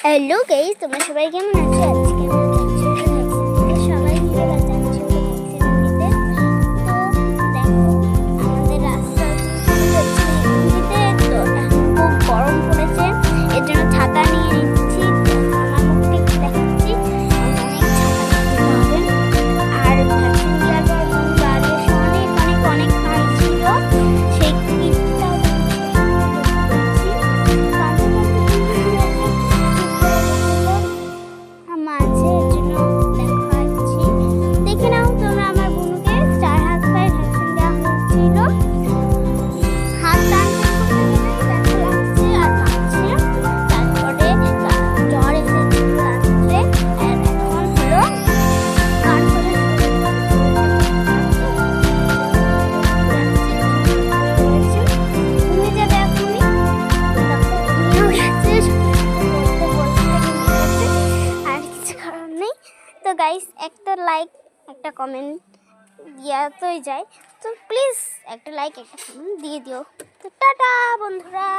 Hello guys, তোমরা সবাই কেমন আছো? আজকে সবাই মিলে যাচ্ছি ভ্যাকসিন নিতে। তো দেখো, আমাদের রাস্তা নিতে তো খুব গরম পড়েছে, এর জন্য ছাতা নিয়ে নিচ্ছি। আমার মুখটা একটু দেখাচ্ছি, অনেক ছাতা নিতে হবে। আর ভ্যাকসিন দেওয়ার পর বাড়ি এসে অনেক অনেক অনেক কাজ ছিল, সেই কিটটা মাঝে এর জন্য দেখাচ্ছি। দেখে নাও তোমরা, আমার বোনকে 4 হাত পায়ে ভ্যাকসিন দেওয়া হয়েছিল। হাত টানতে ব্যথা লাগছে আর কাঁপছে। তারপরে জ্বর এসেছিল রাত্রে, আর এখন হলো ঘুমিয়ে যাবে এখনই। আর কিছু করার নেই। তো গাইস, একটা লাইক একটা কমেন্ট দেওয়াতেই যায়, তো প্লিজ একটা লাইক একটা কমেন্ট দিয়ে দিও। তো টাটা বন্ধুরা।